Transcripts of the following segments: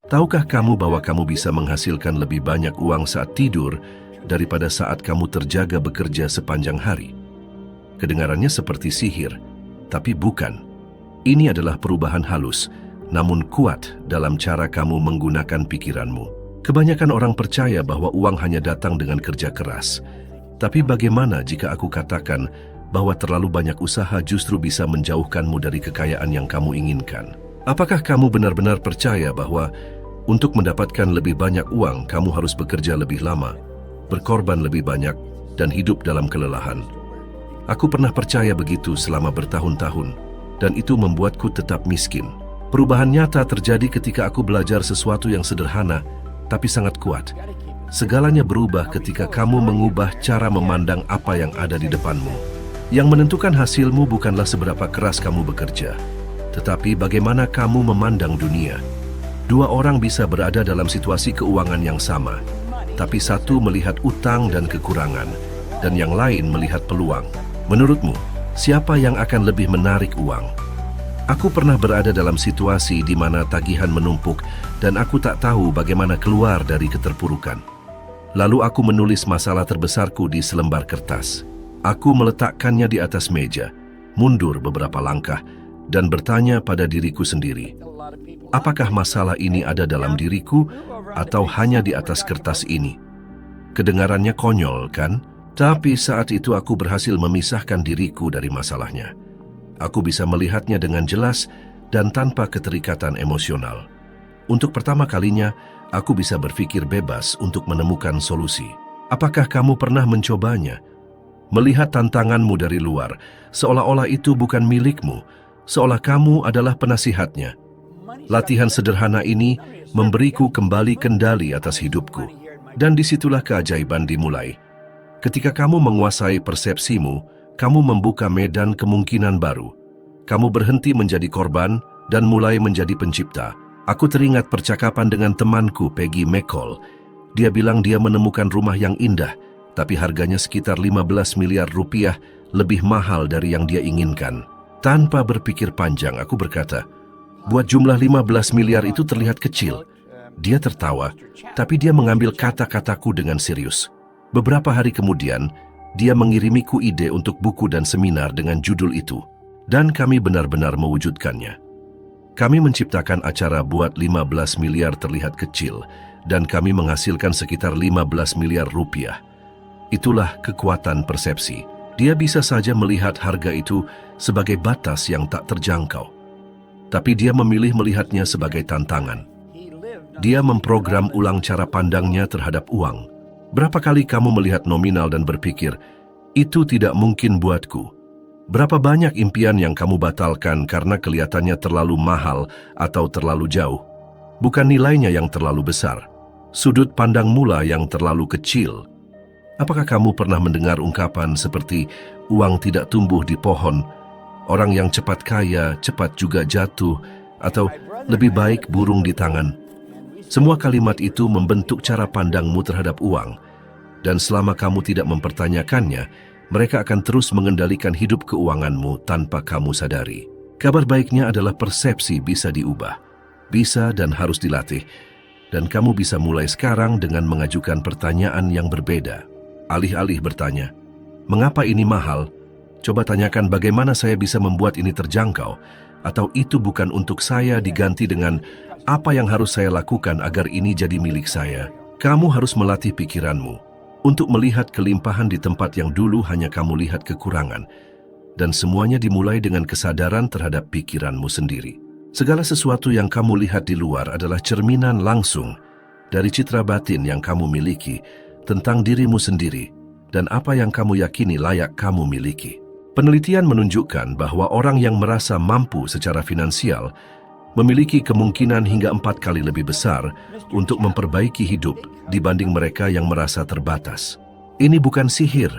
Tahukah kamu bahwa kamu bisa menghasilkan lebih banyak uang saat tidur daripada saat kamu terjaga bekerja sepanjang hari? Kedengarannya seperti sihir, tapi bukan. Ini adalah perubahan halus, namun kuat dalam cara kamu menggunakan pikiranmu. Kebanyakan orang percaya bahwa uang hanya datang dengan kerja keras. Tapi bagaimana jika aku katakan bahwa terlalu banyak usaha justru bisa menjauhkanmu dari kekayaan yang kamu inginkan? Apakah kamu benar-benar percaya bahwa untuk mendapatkan lebih banyak uang, kamu harus bekerja lebih lama, berkorban lebih banyak, dan hidup dalam kelelahan? Aku pernah percaya begitu selama bertahun-tahun, dan itu membuatku tetap miskin. Perubahan nyata terjadi ketika aku belajar sesuatu yang sederhana, tapi sangat kuat. Segalanya berubah ketika kamu mengubah cara memandang apa yang ada di depanmu. Yang menentukan hasilmu bukanlah seberapa keras kamu bekerja, tetapi bagaimana kamu memandang dunia. Dua orang bisa berada dalam situasi keuangan yang sama, tapi satu melihat utang dan kekurangan, dan yang lain melihat peluang. Menurutmu, siapa yang akan lebih menarik uang? Aku pernah berada dalam situasi di mana tagihan menumpuk dan aku tak tahu bagaimana keluar dari keterpurukan. Lalu aku menulis masalah terbesarku di selembar kertas. Aku meletakkannya di atas meja, mundur beberapa langkah, dan bertanya pada diriku sendiri, apakah masalah ini ada dalam diriku atau hanya di atas kertas ini? Kedengarannya konyol, kan? Tapi saat itu aku berhasil memisahkan diriku dari masalahnya. Aku bisa melihatnya dengan jelas dan tanpa keterikatan emosional. Untuk pertama kalinya, aku bisa berpikir bebas untuk menemukan solusi. Apakah kamu pernah mencobanya? Melihat tantanganmu dari luar, seolah-olah itu bukan milikmu, seolah kamu adalah penasihatnya. Latihan sederhana ini memberiku kembali kendali atas hidupku. Dan disitulah keajaiban dimulai. Ketika kamu menguasai persepsimu, kamu membuka medan kemungkinan baru. Kamu berhenti menjadi korban dan mulai menjadi pencipta. Aku teringat percakapan dengan temanku Peggy McCall. Dia bilang dia menemukan rumah yang indah, tapi harganya sekitar 15 miliar rupiah, lebih mahal dari yang dia inginkan. Tanpa berpikir panjang, aku berkata, buat jumlah 15 miliar itu terlihat kecil. Dia tertawa, tapi dia mengambil kata-kataku dengan serius. Beberapa hari kemudian, dia mengirimiku ide untuk buku dan seminar dengan judul itu. Dan kami benar-benar mewujudkannya. Kami menciptakan acara buat 15 miliar terlihat kecil, dan kami menghasilkan sekitar 15 miliar rupiah. Itulah kekuatan persepsi. Dia bisa saja melihat harga itu sebagai batas yang tak terjangkau. Tapi dia memilih melihatnya sebagai tantangan. Dia memprogram ulang cara pandangnya terhadap uang. Berapa kali kamu melihat nominal dan berpikir, itu tidak mungkin buatku? Berapa banyak impian yang kamu batalkan karena kelihatannya terlalu mahal atau terlalu jauh? Bukan nilainya yang terlalu besar, sudut pandang mula yang terlalu kecil. Apakah kamu pernah mendengar ungkapan seperti uang tidak tumbuh di pohon, orang yang cepat kaya, cepat juga jatuh, atau lebih baik burung di tangan? Semua kalimat itu membentuk cara pandangmu terhadap uang, dan selama kamu tidak mempertanyakannya, mereka akan terus mengendalikan hidup keuanganmu tanpa kamu sadari. Kabar baiknya adalah persepsi bisa diubah, bisa dan harus dilatih, dan kamu bisa mulai sekarang dengan mengajukan pertanyaan yang berbeda. Alih-alih bertanya, mengapa ini mahal? Coba tanyakan bagaimana saya bisa membuat ini terjangkau, atau itu bukan untuk saya, diganti dengan apa yang harus saya lakukan agar ini jadi milik saya. Kamu harus melatih pikiranmu untuk melihat kelimpahan di tempat yang dulu hanya kamu lihat kekurangan, dan semuanya dimulai dengan kesadaran terhadap pikiranmu sendiri. Segala sesuatu yang kamu lihat di luar adalah cerminan langsung dari citra batin yang kamu miliki tentang dirimu sendiri dan apa yang kamu yakini layak kamu miliki. Penelitian menunjukkan bahwa orang yang merasa mampu secara finansial memiliki kemungkinan hingga 4 kali lebih besar untuk memperbaiki hidup dibanding mereka yang merasa terbatas. Ini bukan sihir,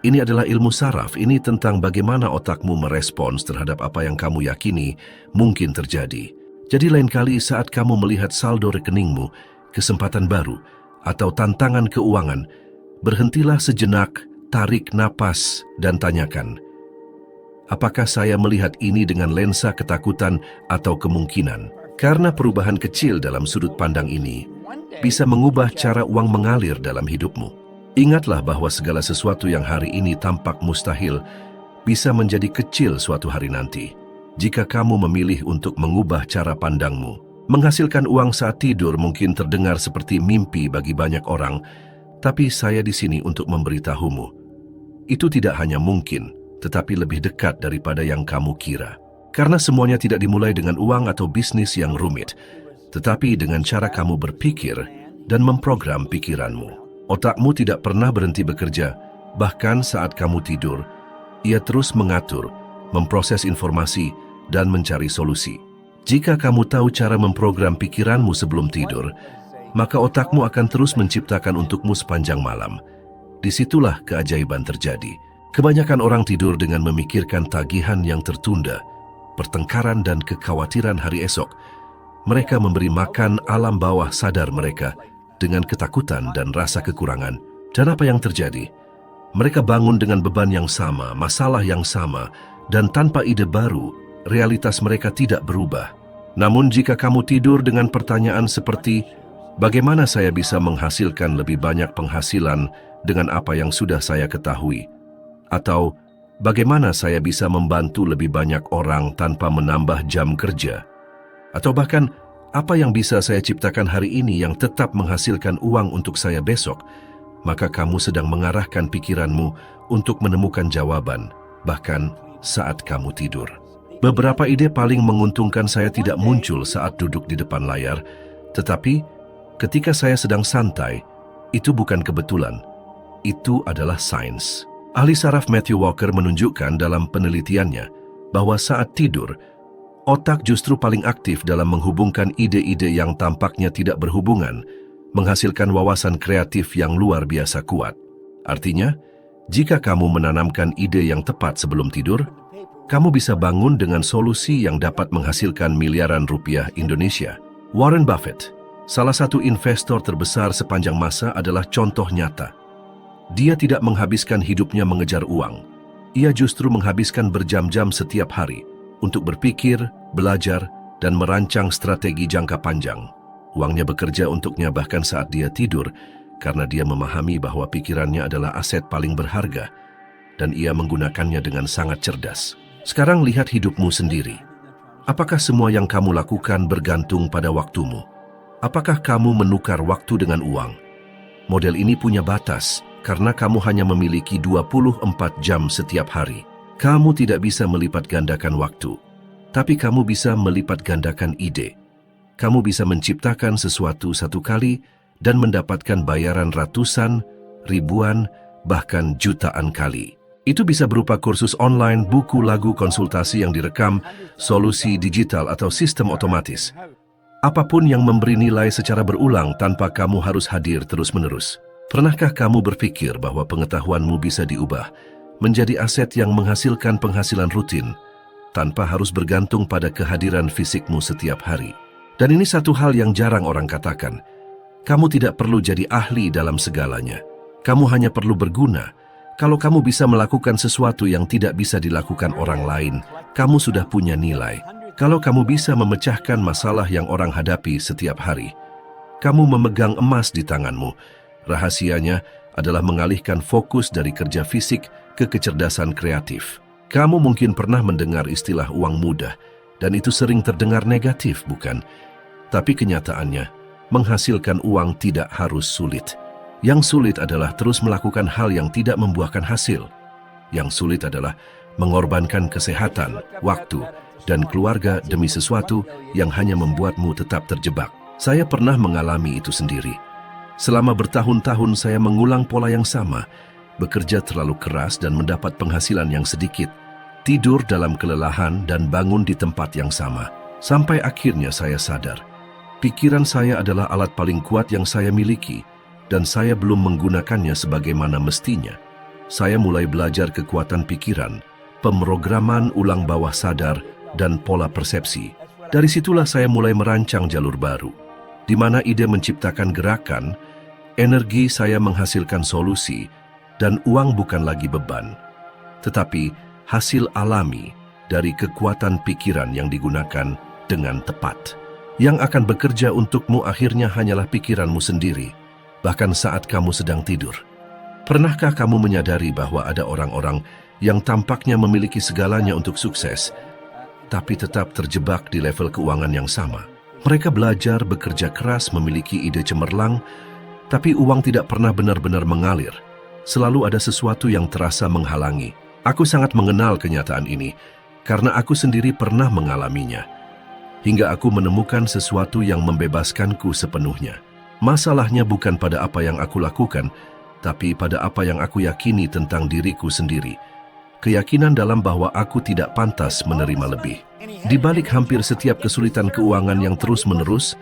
ini adalah ilmu saraf. Ini tentang bagaimana otakmu merespons terhadap apa yang kamu yakini mungkin terjadi. Jadi lain kali saat kamu melihat saldo rekeningmu, kesempatan baru, atau tantangan keuangan, berhentilah sejenak, tarik napas, dan tanyakan, apakah saya melihat ini dengan lensa ketakutan atau kemungkinan? Karena perubahan kecil dalam sudut pandang ini bisa mengubah cara uang mengalir dalam hidupmu. Ingatlah bahwa segala sesuatu yang hari ini tampak mustahil bisa menjadi kecil suatu hari nanti. Jika kamu memilih untuk mengubah cara pandangmu, menghasilkan uang saat tidur mungkin terdengar seperti mimpi bagi banyak orang, tapi saya di sini untuk memberitahumu. Itu tidak hanya mungkin, tetapi lebih dekat daripada yang kamu kira. Karena semuanya tidak dimulai dengan uang atau bisnis yang rumit, tetapi dengan cara kamu berpikir dan memprogram pikiranmu. Otakmu tidak pernah berhenti bekerja, bahkan saat kamu tidur. Ia terus mengatur, memproses informasi, dan mencari solusi. Jika kamu tahu cara memprogram pikiranmu sebelum tidur, maka otakmu akan terus menciptakan untukmu sepanjang malam. Disitulah keajaiban terjadi. Kebanyakan orang tidur dengan memikirkan tagihan yang tertunda, pertengkaran dan kekhawatiran hari esok. Mereka memberi makan alam bawah sadar mereka dengan ketakutan dan rasa kekurangan. Dan apa yang terjadi? Mereka bangun dengan beban yang sama, masalah yang sama, dan tanpa ide baru, realitas mereka tidak berubah. Namun jika kamu tidur dengan pertanyaan seperti, bagaimana saya bisa menghasilkan lebih banyak penghasilan dengan apa yang sudah saya ketahui? Atau, bagaimana saya bisa membantu lebih banyak orang tanpa menambah jam kerja? Atau bahkan, apa yang bisa saya ciptakan hari ini yang tetap menghasilkan uang untuk saya besok? Maka kamu sedang mengarahkan pikiranmu untuk menemukan jawaban, bahkan saat kamu tidur. Beberapa ide paling menguntungkan saya tidak muncul saat duduk di depan layar, tetapi ketika saya sedang santai, itu bukan kebetulan. Itu adalah sains. Ahli saraf Matthew Walker menunjukkan dalam penelitiannya bahwa saat tidur, otak justru paling aktif dalam menghubungkan ide-ide yang tampaknya tidak berhubungan, menghasilkan wawasan kreatif yang luar biasa kuat. Artinya, jika kamu menanamkan ide yang tepat sebelum tidur, kamu bisa bangun dengan solusi yang dapat menghasilkan miliaran rupiah Indonesia. Warren Buffett, salah satu investor terbesar sepanjang masa, adalah contoh nyata. Dia tidak menghabiskan hidupnya mengejar uang. Ia justru menghabiskan berjam-jam setiap hari untuk berpikir, belajar, dan merancang strategi jangka panjang. Uangnya bekerja untuknya bahkan saat dia tidur, karena dia memahami bahwa pikirannya adalah aset paling berharga, dan ia menggunakannya dengan sangat cerdas. Sekarang lihat hidupmu sendiri. Apakah semua yang kamu lakukan bergantung pada waktumu? Apakah kamu menukar waktu dengan uang? Model ini punya batas, karena kamu hanya memiliki 24 jam setiap hari. Kamu tidak bisa melipat gandakan waktu, tapi kamu bisa melipat gandakan ide. Kamu bisa menciptakan sesuatu satu kali dan mendapatkan bayaran ratusan, ribuan, bahkan jutaan kali. Itu bisa berupa kursus online, buku, lagu, konsultasi yang direkam, solusi digital atau sistem otomatis. Apapun yang memberi nilai secara berulang tanpa kamu harus hadir terus-menerus. Pernahkah kamu berpikir bahwa pengetahuanmu bisa diubah menjadi aset yang menghasilkan penghasilan rutin tanpa harus bergantung pada kehadiran fisikmu setiap hari? Dan ini satu hal yang jarang orang katakan. Kamu tidak perlu jadi ahli dalam segalanya. Kamu hanya perlu berguna. Kalau kamu bisa melakukan sesuatu yang tidak bisa dilakukan orang lain, kamu sudah punya nilai. Kalau kamu bisa memecahkan masalah yang orang hadapi setiap hari, kamu memegang emas di tanganmu. Rahasianya adalah mengalihkan fokus dari kerja fisik ke kecerdasan kreatif. Kamu mungkin pernah mendengar istilah uang mudah, dan itu sering terdengar negatif, bukan? Tapi kenyataannya, menghasilkan uang tidak harus sulit. Yang sulit adalah terus melakukan hal yang tidak membuahkan hasil. Yang sulit adalah mengorbankan kesehatan, waktu, dan keluarga demi sesuatu yang hanya membuatmu tetap terjebak. Saya pernah mengalami itu sendiri. Selama bertahun-tahun saya mengulang pola yang sama, bekerja terlalu keras dan mendapat penghasilan yang sedikit, tidur dalam kelelahan dan bangun di tempat yang sama. Sampai akhirnya saya sadar, pikiran saya adalah alat paling kuat yang saya miliki, dan saya belum menggunakannya sebagaimana mestinya. Saya mulai belajar kekuatan pikiran, pemrograman ulang bawah sadar, dan pola persepsi. Dari situlah saya mulai merancang jalur baru, di mana ide menciptakan gerakan, energi saya menghasilkan solusi, dan uang bukan lagi beban, tetapi hasil alami dari kekuatan pikiran yang digunakan dengan tepat. Yang akan bekerja untukmu akhirnya hanyalah pikiranmu sendiri, bahkan saat kamu sedang tidur. Pernahkah kamu menyadari bahwa ada orang-orang yang tampaknya memiliki segalanya untuk sukses, tapi tetap terjebak di level keuangan yang sama? Mereka belajar, bekerja keras, memiliki ide cemerlang, tapi uang tidak pernah benar-benar mengalir. Selalu ada sesuatu yang terasa menghalangi. Aku sangat mengenal kenyataan ini, karena aku sendiri pernah mengalaminya. Hingga aku menemukan sesuatu yang membebaskanku sepenuhnya. Masalahnya bukan pada apa yang aku lakukan, tapi pada apa yang aku yakini tentang diriku sendiri. Keyakinan dalam bahwa aku tidak pantas menerima lebih. Di balik hampir setiap kesulitan keuangan yang terus-menerus,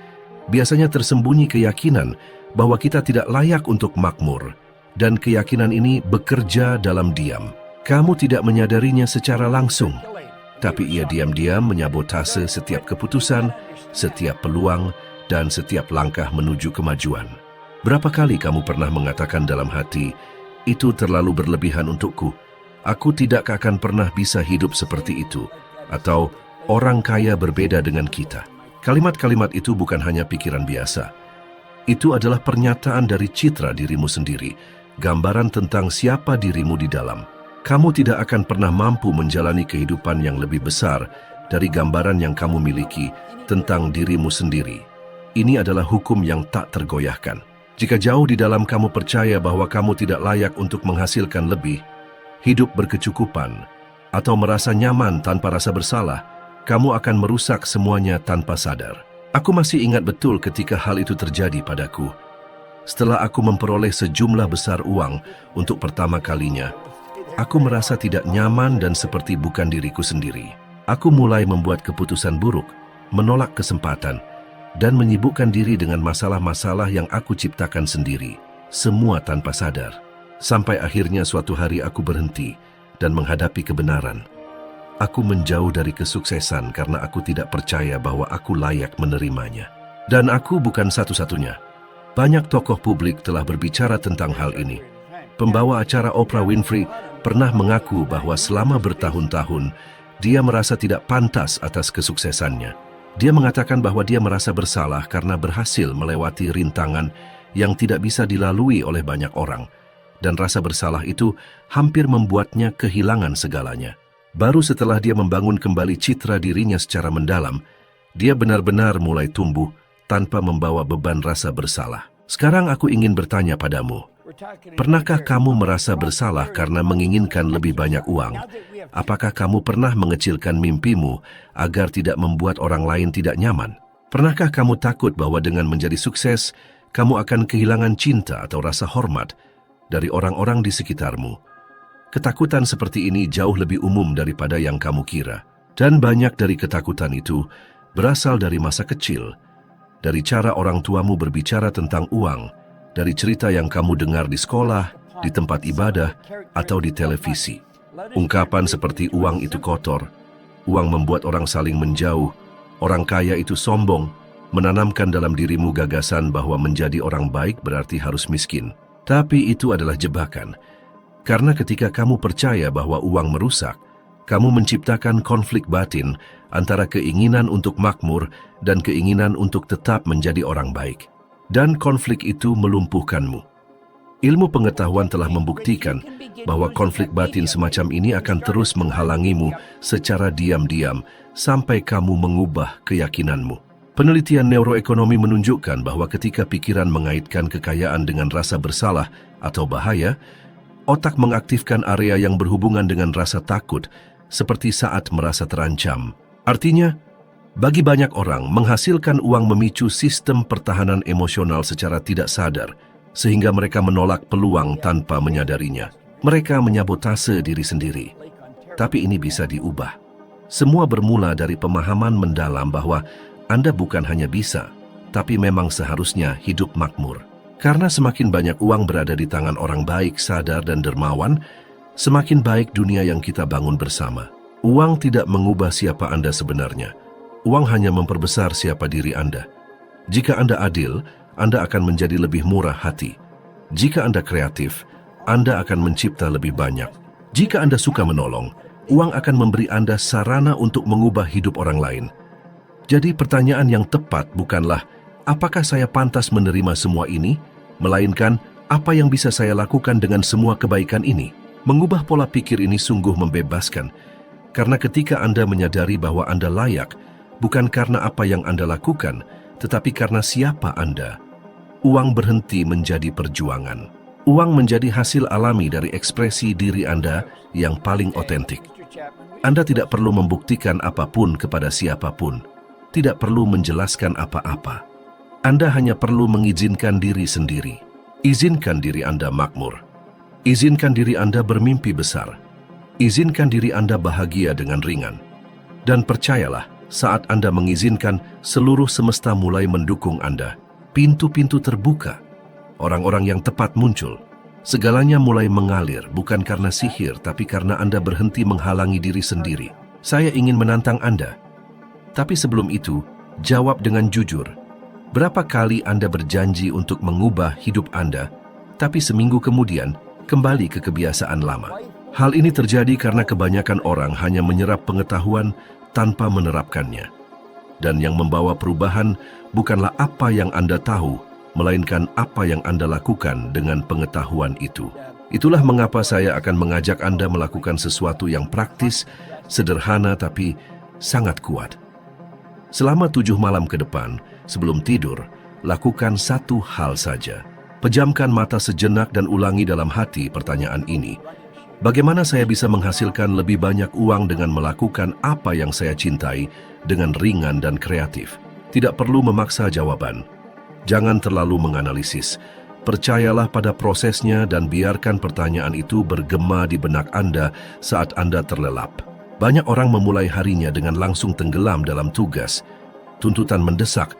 biasanya tersembunyi keyakinan bahwa kita tidak layak untuk makmur. Dan keyakinan ini bekerja dalam diam. Kamu tidak menyadarinya secara langsung, tapi ia diam-diam menyabotase setiap keputusan, setiap peluang, dan setiap langkah menuju kemajuan. Berapa kali kamu pernah mengatakan dalam hati, "Itu terlalu berlebihan untukku. Aku tidak akan pernah bisa hidup seperti itu." Atau, "Orang kaya berbeda dengan kita." Kalimat-kalimat itu bukan hanya pikiran biasa. Itu adalah pernyataan dari citra dirimu sendiri, gambaran tentang siapa dirimu di dalam. Kamu tidak akan pernah mampu menjalani kehidupan yang lebih besar dari gambaran yang kamu miliki tentang dirimu sendiri. Ini adalah hukum yang tak tergoyahkan. Jika jauh di dalam kamu percaya bahwa kamu tidak layak untuk menghasilkan lebih, hidup berkecukupan, atau merasa nyaman tanpa rasa bersalah, kamu akan merusak semuanya tanpa sadar. Aku masih ingat betul ketika hal itu terjadi padaku. Setelah aku memperoleh sejumlah besar uang untuk pertama kalinya, aku merasa tidak nyaman dan seperti bukan diriku sendiri. Aku mulai membuat keputusan buruk, menolak kesempatan, dan menyibukkan diri dengan masalah-masalah yang aku ciptakan sendiri, semua tanpa sadar. Sampai akhirnya suatu hari aku berhenti dan menghadapi kebenaran. Aku menjauh dari kesuksesan karena aku tidak percaya bahwa aku layak menerimanya. Dan aku bukan satu-satunya. Banyak tokoh publik telah berbicara tentang hal ini. Pembawa acara Oprah Winfrey pernah mengaku bahwa selama bertahun-tahun, dia merasa tidak pantas atas kesuksesannya. Dia mengatakan bahwa dia merasa bersalah karena berhasil melewati rintangan yang tidak bisa dilalui oleh banyak orang. Dan rasa bersalah itu hampir membuatnya kehilangan segalanya. Baru setelah dia membangun kembali citra dirinya secara mendalam, dia benar-benar mulai tumbuh tanpa membawa beban rasa bersalah. Sekarang aku ingin bertanya padamu, pernahkah kamu merasa bersalah karena menginginkan lebih banyak uang? Apakah kamu pernah mengecilkan mimpimu agar tidak membuat orang lain tidak nyaman? Pernahkah kamu takut bahwa dengan menjadi sukses, kamu akan kehilangan cinta atau rasa hormat dari orang-orang di sekitarmu? Ketakutan seperti ini jauh lebih umum daripada yang kamu kira. Dan banyak dari ketakutan itu berasal dari masa kecil, dari cara orang tuamu berbicara tentang uang, dari cerita yang kamu dengar di sekolah, di tempat ibadah, atau di televisi. Ungkapan seperti uang itu kotor, uang membuat orang saling menjauh, orang kaya itu sombong, menanamkan dalam dirimu gagasan bahwa menjadi orang baik berarti harus miskin. Tapi itu adalah jebakan. Karena ketika kamu percaya bahwa uang merusak, kamu menciptakan konflik batin antara keinginan untuk makmur dan keinginan untuk tetap menjadi orang baik. Dan konflik itu melumpuhkanmu. Ilmu pengetahuan telah membuktikan bahwa konflik batin semacam ini akan terus menghalangimu secara diam-diam sampai kamu mengubah keyakinanmu. Penelitian neuroekonomi menunjukkan bahwa ketika pikiran mengaitkan kekayaan dengan rasa bersalah atau bahaya, otak mengaktifkan area yang berhubungan dengan rasa takut, seperti saat merasa terancam. Artinya, bagi banyak orang, menghasilkan uang memicu sistem pertahanan emosional secara tidak sadar, sehingga mereka menolak peluang tanpa menyadarinya. Mereka menyabotase diri sendiri. Tapi ini bisa diubah. Semua bermula dari pemahaman mendalam bahwa Anda bukan hanya bisa, tapi memang seharusnya hidup makmur. Karena semakin banyak uang berada di tangan orang baik, sadar, dan dermawan, semakin baik dunia yang kita bangun bersama. Uang tidak mengubah siapa Anda sebenarnya. Uang hanya memperbesar siapa diri Anda. Jika Anda adil, Anda akan menjadi lebih murah hati. Jika Anda kreatif, Anda akan mencipta lebih banyak. Jika Anda suka menolong, uang akan memberi Anda sarana untuk mengubah hidup orang lain. Jadi pertanyaan yang tepat bukanlah apakah saya pantas menerima semua ini, melainkan apa yang bisa saya lakukan dengan semua kebaikan ini. Mengubah pola pikir ini sungguh membebaskan, karena ketika Anda menyadari bahwa Anda layak, bukan karena apa yang Anda lakukan, tetapi karena siapa Anda, uang berhenti menjadi perjuangan. Uang menjadi hasil alami dari ekspresi diri Anda yang paling otentik. Anda tidak perlu membuktikan apapun kepada siapapun, tidak perlu menjelaskan apa-apa. Anda hanya perlu mengizinkan diri sendiri. Izinkan diri Anda makmur. Izinkan diri Anda bermimpi besar. Izinkan diri Anda bahagia dengan ringan. Dan percayalah, saat Anda mengizinkan, seluruh semesta mulai mendukung Anda. Pintu-pintu terbuka. Orang-orang yang tepat muncul. Segalanya mulai mengalir, bukan karena sihir, tapi karena Anda berhenti menghalangi diri sendiri. Saya ingin menantang Anda. Tapi sebelum itu, jawab dengan jujur. Berapa kali Anda berjanji untuk mengubah hidup Anda, tapi seminggu kemudian kembali ke kebiasaan lama? Hal ini terjadi karena kebanyakan orang hanya menyerap pengetahuan tanpa menerapkannya. Dan yang membawa perubahan bukanlah apa yang Anda tahu, melainkan apa yang Anda lakukan dengan pengetahuan itu. Itulah mengapa saya akan mengajak Anda melakukan sesuatu yang praktis, sederhana tapi sangat kuat. Selama 7 malam ke depan, sebelum tidur, lakukan satu hal saja. Pejamkan mata sejenak dan ulangi dalam hati pertanyaan ini. Bagaimana saya bisa menghasilkan lebih banyak uang dengan melakukan apa yang saya cintai dengan ringan dan kreatif? Tidak perlu memaksa jawaban. Jangan terlalu menganalisis. Percayalah pada prosesnya dan biarkan pertanyaan itu bergema di benak Anda saat Anda terlelap. Banyak orang memulai harinya dengan langsung tenggelam dalam tugas, tuntutan mendesak,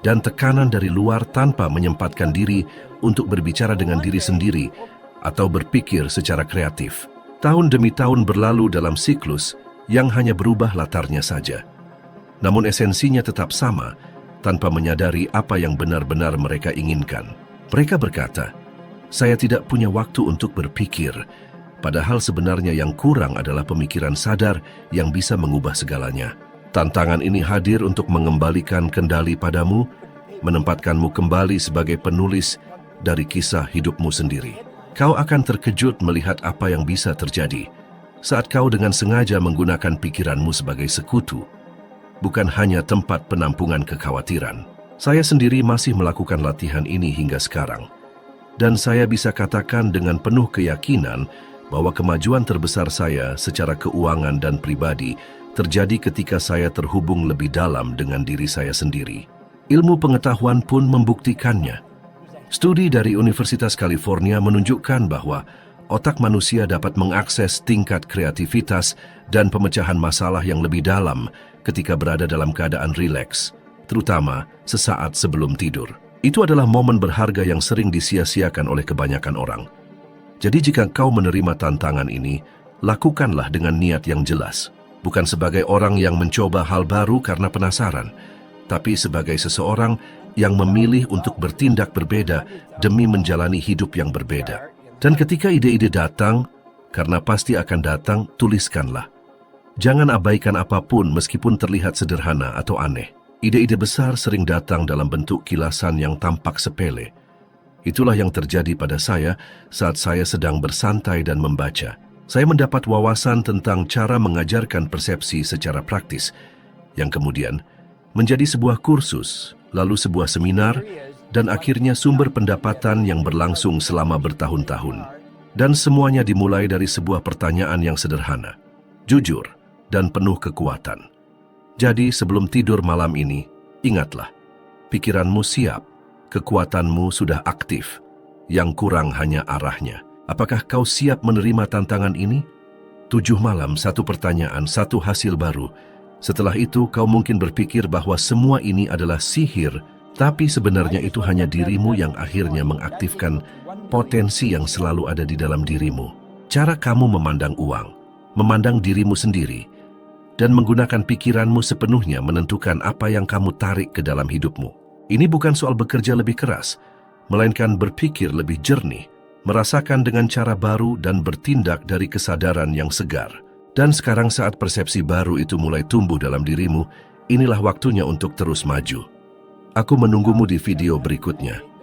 dan tekanan dari luar tanpa menyempatkan diri untuk berbicara dengan diri sendiri atau berpikir secara kreatif. Tahun demi tahun berlalu dalam siklus yang hanya berubah latarnya saja. Namun esensinya tetap sama, tanpa menyadari apa yang benar-benar mereka inginkan. Mereka berkata, "Saya tidak punya waktu untuk berpikir," padahal sebenarnya yang kurang adalah pemikiran sadar yang bisa mengubah segalanya. Tantangan ini hadir untuk mengembalikan kendali padamu, menempatkanmu kembali sebagai penulis dari kisah hidupmu sendiri. Kau akan terkejut melihat apa yang bisa terjadi saat kau dengan sengaja menggunakan pikiranmu sebagai sekutu, bukan hanya tempat penampungan kekhawatiran. Saya sendiri masih melakukan latihan ini hingga sekarang, dan saya bisa katakan dengan penuh keyakinan bahwa kemajuan terbesar saya secara keuangan dan pribadi terjadi ketika saya terhubung lebih dalam dengan diri saya sendiri. Ilmu pengetahuan pun membuktikannya. Studi dari Universitas California menunjukkan bahwa otak manusia dapat mengakses tingkat kreativitas dan pemecahan masalah yang lebih dalam ketika berada dalam keadaan rileks, terutama sesaat sebelum tidur. Itu adalah momen berharga yang sering disia-siakan oleh kebanyakan orang. Jadi jika kau menerima tantangan ini, lakukanlah dengan niat yang jelas. Bukan sebagai orang yang mencoba hal baru karena penasaran, tapi sebagai seseorang yang memilih untuk bertindak berbeda demi menjalani hidup yang berbeda. Dan ketika ide-ide datang, karena pasti akan datang, tuliskanlah. Jangan abaikan apapun meskipun terlihat sederhana atau aneh. Ide-ide besar sering datang dalam bentuk kilasan yang tampak sepele. Itulah yang terjadi pada saya saat saya sedang bersantai dan membaca. Saya mendapat wawasan tentang cara mengajarkan persepsi secara praktis, yang kemudian menjadi sebuah kursus, lalu sebuah seminar, dan akhirnya sumber pendapatan yang berlangsung selama bertahun-tahun. Dan semuanya dimulai dari sebuah pertanyaan yang sederhana, jujur, dan penuh kekuatan. Jadi sebelum tidur malam ini, ingatlah, pikiranmu siap, kekuatanmu sudah aktif, yang kurang hanya arahnya. Apakah kau siap menerima tantangan ini? 7 malam, 1 pertanyaan, 1 hasil baru. Setelah itu, kau mungkin berpikir bahwa semua ini adalah sihir, tapi sebenarnya itu hanya dirimu yang akhirnya mengaktifkan potensi yang selalu ada di dalam dirimu. Cara kamu memandang uang, memandang dirimu sendiri, dan menggunakan pikiranmu sepenuhnya menentukan apa yang kamu tarik ke dalam hidupmu. Ini bukan soal bekerja lebih keras, melainkan berpikir lebih jernih, merasakan dengan cara baru dan bertindak dari kesadaran yang segar. Dan sekarang saat persepsi baru itu mulai tumbuh dalam dirimu, inilah waktunya untuk terus maju. Aku menunggumu di video berikutnya.